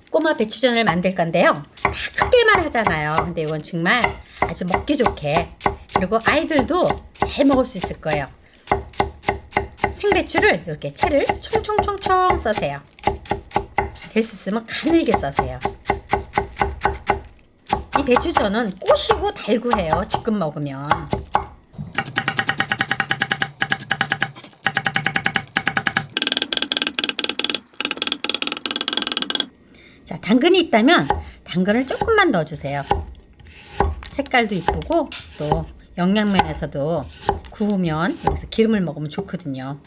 꼬마 배추전을 만들 건데요. 다 크게만 하잖아요. 근데 이건 정말 아주 먹기 좋게, 그리고 아이들도 잘 먹을 수 있을 거예요. 생배추를 이렇게 채를 총총총총 써세요. 될 수 있으면 가늘게 써세요. 이 배추전은 꼬시고 달고 해요. 지금 먹으면. 자, 당근이 있다면 당근을 조금만 넣어주세요. 색깔도 이쁘고 또 영양면에서도 구우면 여기서 기름을 먹으면 좋거든요.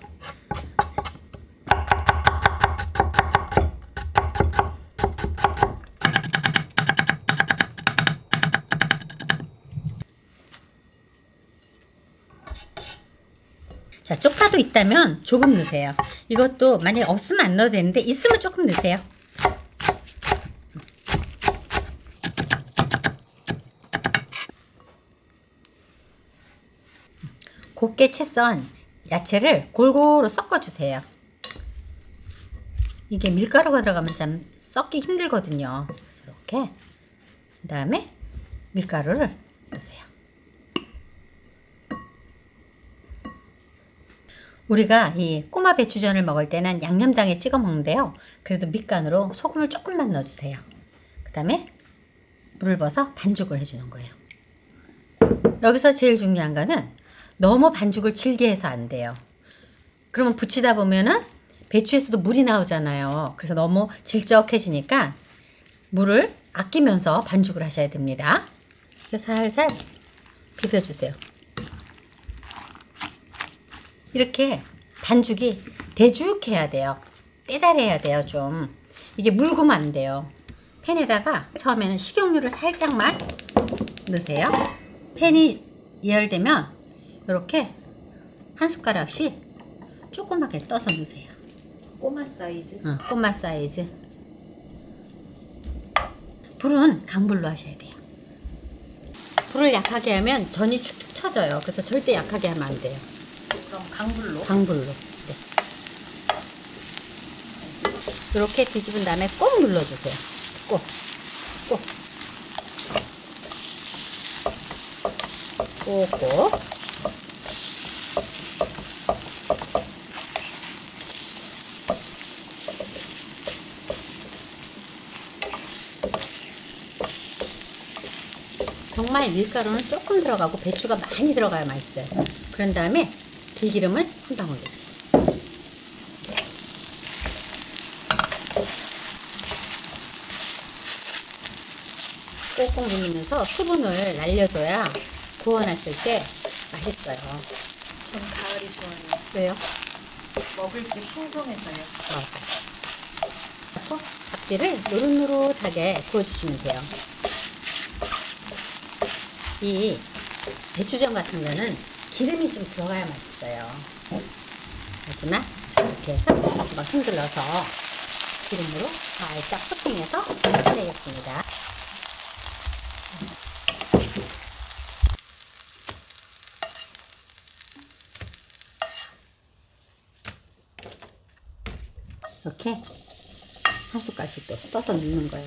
자, 쪽파도 있다면 조금 넣으세요. 이것도 만약에 없으면 안 넣어도 되는데 있으면 조금 넣으세요. 곱게 채 썬 야채를 골고루 섞어주세요. 이게 밀가루가 들어가면 참 섞기 힘들거든요. 그래서 이렇게 그 다음에 밀가루를 넣으세요. 우리가 이 꼬마 배추전을 먹을 때는 양념장에 찍어 먹는데요. 그래도 밑간으로 소금을 조금만 넣어주세요. 그 다음에 물을 부어서 반죽을 해주는 거예요. 여기서 제일 중요한 거는 너무 반죽을 질게 해서 안 돼요. 그러면 부치다 보면은 배추에서도 물이 나오잖아요. 그래서 너무 질적해지니까 물을 아끼면서 반죽을 하셔야 됩니다. 그래서 살살 비벼주세요. 이렇게 반죽이 대죽해야 돼요. 떼달해야 돼요. 좀 이게 묽으면 안 돼요. 팬에다가 처음에는 식용유를 살짝만 넣으세요. 팬이 예열되면 이렇게 한 숟가락씩 조그맣게 떠서 넣으세요. 꼬마 사이즈? 꼬마 사이즈. 불은 강불로 하셔야 돼요. 불을 약하게 하면 전이 축축 처져요. 그래서 절대 약하게 하면 안 돼요. 그럼 강불로? 강불로. 네. 이렇게 뒤집은 다음에 꼭 눌러주세요. 꼭. 꼭꼭. 정말 밀가루는 조금 들어가고 배추가 많이 들어가야 맛있어요. 그런 다음에 들기름을 한 방울 넣어요. 꼭꼭 누르면서 수분을 날려줘야 구워놨을 때 맛있어요. 전 가을이 좋아요. 왜요? 먹을 게 풍성해서요. 앞뒤를 노릇노릇하게 구워주시면 돼요. 이 배추전 같은 거는 기름이 좀 들어가야 맛있어요. 하지만 이렇게 해서 한번 흔들러서 기름으로 살짝 코팅해서 해내겠습니다. 이렇게 한 숟갈씩 또 떠서 넣는 거예요.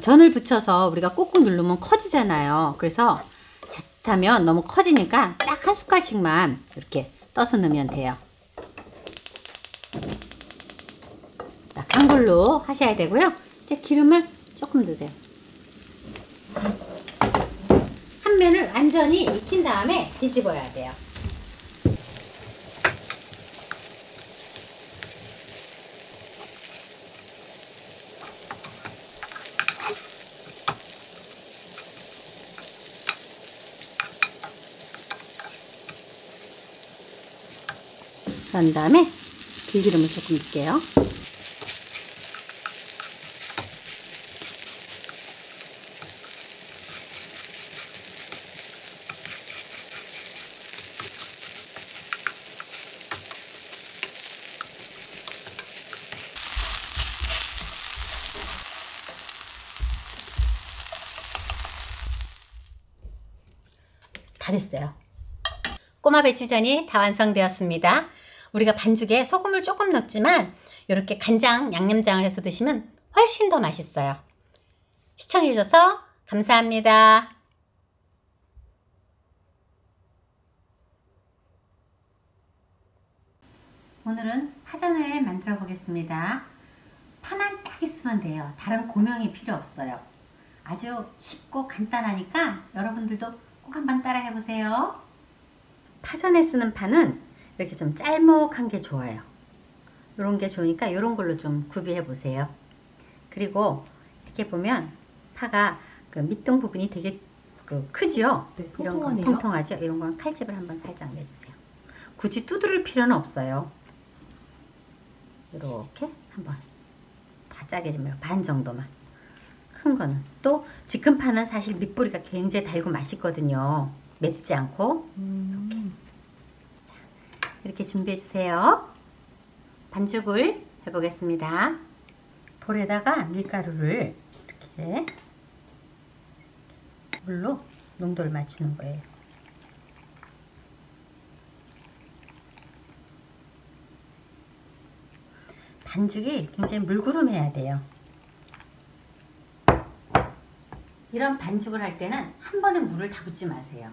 전을 붙여서 우리가 꾹꾹 누르면 커지잖아요. 그래서 자칫하면 너무 커지니까 딱 한 숟갈씩만 이렇게 떠서 넣으면 돼요. 강불로 하셔야 되고요. 이제 기름을 조금 넣으세요. 한 면을 완전히 익힌 다음에 뒤집어야 돼요. 그런 다음에 들기름을 조금 넣을게요. 다 됐어요. 꼬마 배추전이 다 완성되었습니다. 우리가 반죽에 소금을 조금 넣었지만 이렇게 간장, 양념장을 해서 드시면 훨씬 더 맛있어요. 시청해주셔서 감사합니다. 오늘은 파전을 만들어 보겠습니다. 파만 딱 있으면 돼요. 다른 고명이 필요 없어요. 아주 쉽고 간단하니까 여러분들도 꼭 한번 따라 해보세요. 파전에 쓰는 파는 이렇게 좀 짤목한 게 좋아요. 이런 게 좋으니까 이런 걸로 좀 구비해 보세요. 그리고 이렇게 보면 파가 그 밑둥 부분이 되게 크지요? 네, 이런 건 통통하죠? 이런 건 칼집을 한번 살짝 내주세요. 굳이 두드릴 필요는 없어요. 이렇게 한번 다 짜게 좀 반 정도만. 큰 거는 또 지금 파는 사실 밑뿌리가 굉장히 달고 맛있거든요. 맵지 않고 이렇게. 자, 이렇게 준비해 주세요. 반죽을 해보겠습니다. 볼에다가 밀가루를 이렇게 물로 농도를 맞추는 거예요. 반죽이 굉장히 물구름해야 돼요. 이런 반죽을 할 때는 한 번에 물을 다 붓지 마세요.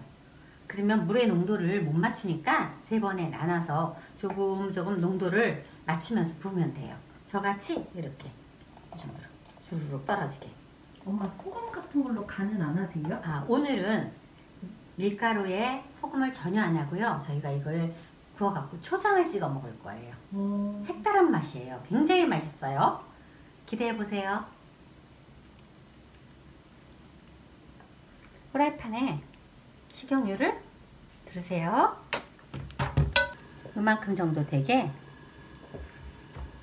그러면 물의 농도를 못 맞추니까 3번에 나눠서 조금 농도를 맞추면서 부으면 돼요. 저같이 이렇게 이 정도로 주르륵 떨어지게. 엄마 소금 같은 걸로 간은 안 하세요? 아, 오늘은 밀가루에 소금을 전혀 안 하고요. 저희가 이걸 구워갖고 초장을 찍어 먹을 거예요. 색다른 맛이에요. 굉장히 맛있어요. 기대해보세요. 프라이팬에 식용유를 두르세요. 이만큼 정도 되게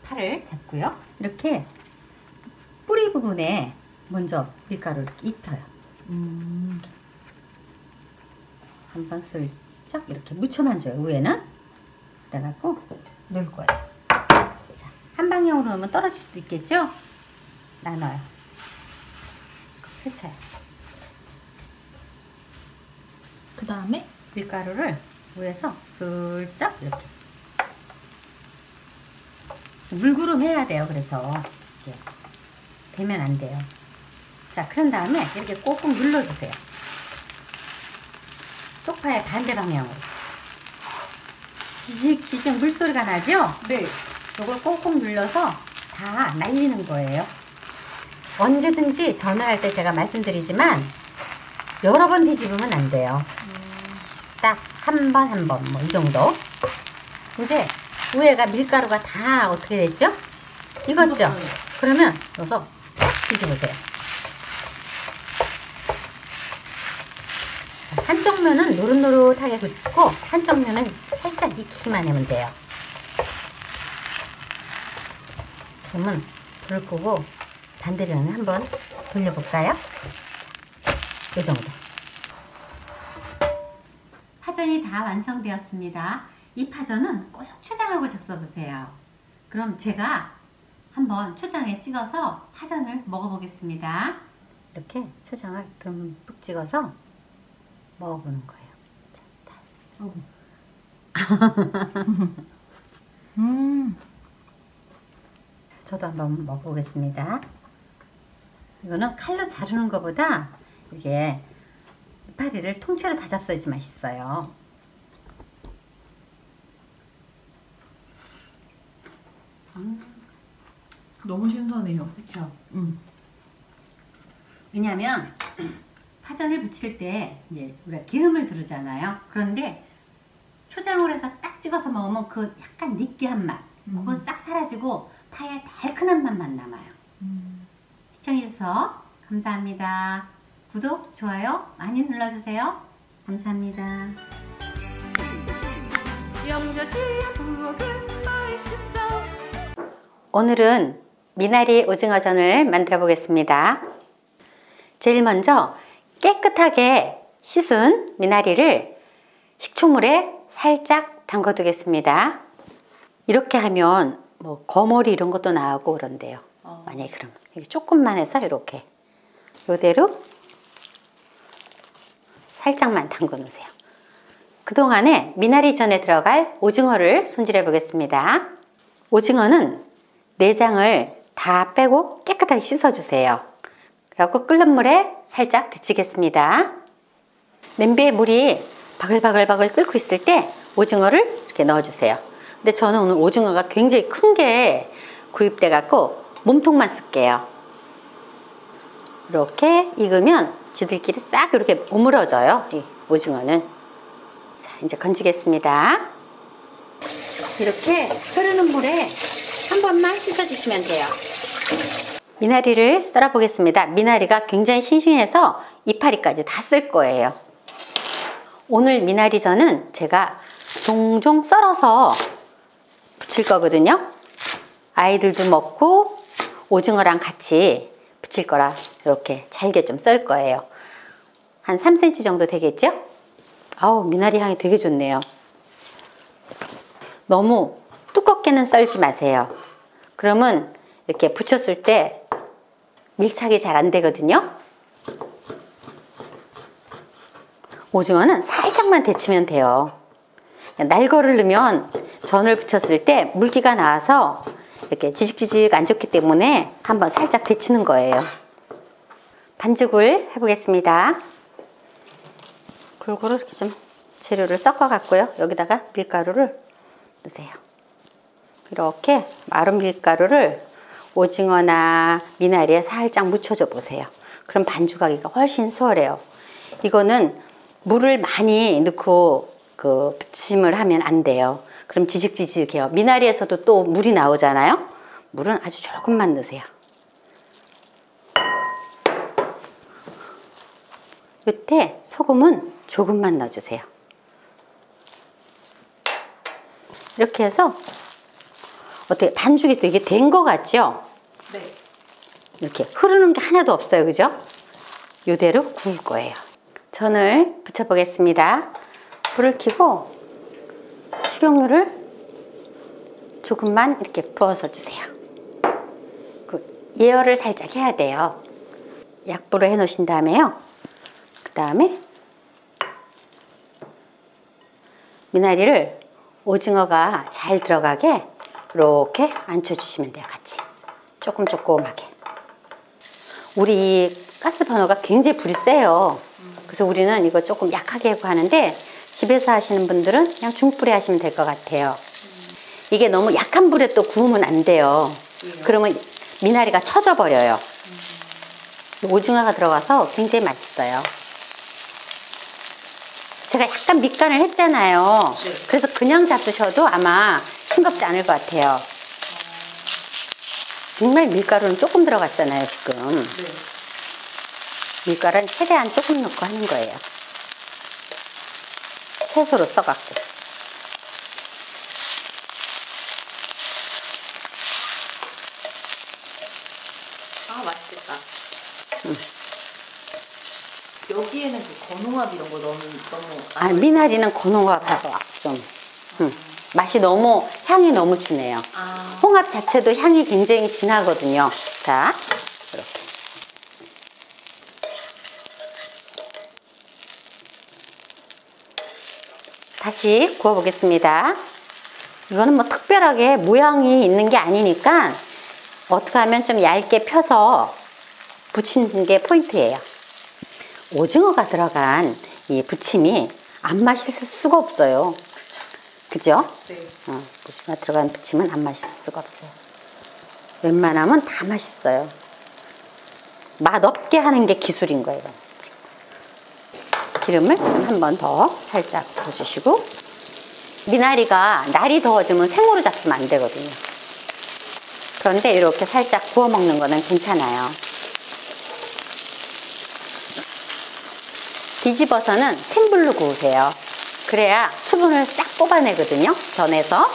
파를 잡고요. 이렇게 뿌리 부분에 먼저 밀가루를 이렇게 입혀요. 한번 슬쩍 이렇게 묻혀만 줘요. 위에는 그래갖고 넣을 거예요. 자, 한 방향으로 넣으면 떨어질 수도 있겠죠? 나눠요. 펼쳐요. 그 다음에 밀가루를 위에서 슬쩍 이렇게 물구름 해야 돼요. 그래서 이렇게 되면 안 돼요. 자, 그런 다음에 이렇게 꼭꼭 눌러주세요. 쪽파의 반대 방향으로. 지직 물소리가 나죠? 네. 이걸 꼭꼭 눌러서 다 날리는 거예요. 언제든지 전을 할 때 제가 말씀드리지만 여러 번 뒤집으면 안 돼요. 딱 한 번 뭐 이 정도. 이제 위에가 밀가루가 다 어떻게 됐죠? 익었죠? 그러면 여기서 뒤집으세요. 한쪽 면은 노릇노릇하게 굽고 한쪽 면은 살짝 익히기만 하면 돼요. 그러면 불을 끄고 반대면을 한번 돌려볼까요? 이 정도. 파전이 다 완성되었습니다. 이 파전은 꼭 초장하고 접숴보세요. 그럼 제가 한번 초장에 찍어서 파전을 먹어보겠습니다. 이렇게 초장을 듬뿍 찍어서 먹어보는 거예요. 저도 한번 먹어보겠습니다. 이거는 칼로 자르는 것보다 이렇게 이파리를 통째로 다 잡숴야지 맛있어요. 너무 신선해요. 그렇죠? 왜냐하면 파전을 부칠 때 이제 우리가 기름을 두르잖아요. 그런데 초장으로 해서 딱 찍어서 먹으면 그 약간 느끼한 맛, 그건 싹 사라지고 파의 달큰한 맛만 남아요. 시청해주셔서 감사합니다. 구독, 좋아요 많이 눌러주세요. 감사합니다. 영자씨의 부엌은 맛있어. 오늘은 미나리 오징어전을 만들어 보겠습니다. 제일 먼저 깨끗하게 씻은 미나리를 식초물에 살짝 담궈 두겠습니다. 이렇게 하면 뭐 거머리 이런 것도 나오고 그런데요. 만약에 그러면 이게 조금만 해서 이렇게 이대로 살짝만 담궈 놓으세요. 그동안에 미나리전에 들어갈 오징어를 손질해 보겠습니다. 오징어는 내장을 다 빼고 깨끗하게 깨끗하게 씻어주세요. 그리고 끓는 물에 살짝 데치겠습니다. 냄비에 물이 바글바글 끓고 있을 때 오징어를 이렇게 넣어주세요. 근데 저는 오늘 오징어가 굉장히 큰 게 구입돼 갖고 몸통만 쓸게요. 이렇게 익으면 지들끼리 싹 이렇게 오므러져요. 이 오징어는. 자, 이제 건지겠습니다. 이렇게 흐르는 물에 한 번만 씻어주시면 돼요. 미나리를 썰어 보겠습니다. 미나리가 굉장히 싱싱해서 이파리까지 다 쓸 거예요. 오늘 미나리전은 제가 종종 썰어서 부칠 거거든요. 아이들도 먹고 오징어랑 같이 부칠 거라 이렇게 잘게 좀 썰 거예요. 한 3cm 정도 되겠죠? 아우, 미나리 향이 되게 좋네요. 너무 두껍게는 썰지 마세요. 그러면 이렇게 부쳤을 때 밀착이 잘 안 되거든요. 오징어는 살짝만 데치면 돼요. 날거를 넣으면 전을 부쳤을 때 물기가 나와서 이렇게 지직지직 안 좋기 때문에 한번 살짝 데치는 거예요. 반죽을 해보겠습니다. 골고루 이렇게 좀 재료를 섞어 갖고요. 여기다가 밀가루를 넣으세요. 이렇게 마른 밀가루를 오징어나 미나리에 살짝 묻혀줘 보세요. 그럼 반죽하기가 훨씬 수월해요. 이거는 물을 많이 넣고 부침을 하면 안 돼요. 그럼 지직지직해요. 미나리에서도 또 물이 나오잖아요. 물은 아주 조금만 넣으세요. 이때 소금은 조금만 넣어주세요. 이렇게 해서 어떻게 반죽이 되게 된 것 같죠? 네. 이렇게 흐르는 게 하나도 없어요. 그죠? 이대로 구울 거예요. 전을 부쳐 보겠습니다. 불을 켜고 식용유를 조금만 이렇게 부어서 주세요. 예열을 살짝 해야 돼요. 약불을 해 놓으신 다음에요. 그 다음에 미나리를 오징어가 잘 들어가게 이렇게 앉혀주시면 돼요. 같이 조금조금하게. 우리 가스 버너가 굉장히 불이 세요. 그래서 우리는 이거 조금 약하게 하고 하는데 집에서 하시는 분들은 그냥 중불에 하시면 될 것 같아요. 이게 너무 약한 불에 또 구우면 안 돼요. 그러면 미나리가 처져 버려요. 오징어가 들어가서 굉장히 맛있어요. 제가 약간 밑간을 했잖아요. 그래서 그냥 잡수셔도 아마 싱겁지 않을 것 같아요. 정말 밀가루는 조금 들어갔잖아요, 지금. 밀가루는 최대한 조금 넣고 하는 거예요. 채소로 써갖고. 아, 맛있겠다. 여기에는 그 건홍합 이런 거 너무 미나리는 건홍합하고 좀 맛이 너무 향이 너무 진해요. 홍합 자체도 향이 굉장히 진하거든요. 자, 이렇게. 다시 구워 보겠습니다. 이거는 뭐 특별하게 모양이 있는 게 아니니까 어떻게 하면 좀 얇게 펴서 부치는 게 포인트예요. 오징어가 들어간 이 부침이 안 맛있을 수가 없어요. 그죠? 네. 오징어 들어간 부침은 안 맛있을 수가 없어요. 웬만하면 다 맛있어요. 맛 없게 하는 게 기술인 거예요. 기름을 한 번 더 살짝 부어주시고, 미나리가 날이 더워지면 생으로 잡수면 안 되거든요. 그런데 이렇게 살짝 구워 먹는 거는 괜찮아요. 뒤집어서는 센 불로 구우세요. 그래야 수분을 싹 뽑아내거든요. 전에서.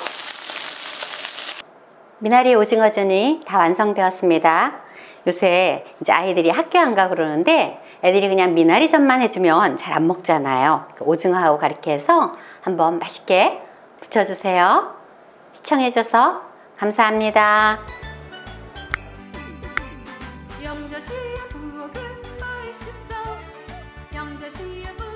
미나리 오징어전이 다 완성되었습니다. 요새 이제 아이들이 학교 안 가고 그러는데 애들이 그냥 미나리전만 해주면 잘 안 먹잖아요. 오징어하고 가르쳐 해서 한번 맛있게 부쳐주세요. 시청해줘서 감사합니다. 영자씨의 부엌은 맛있어. 영자씨의 부엌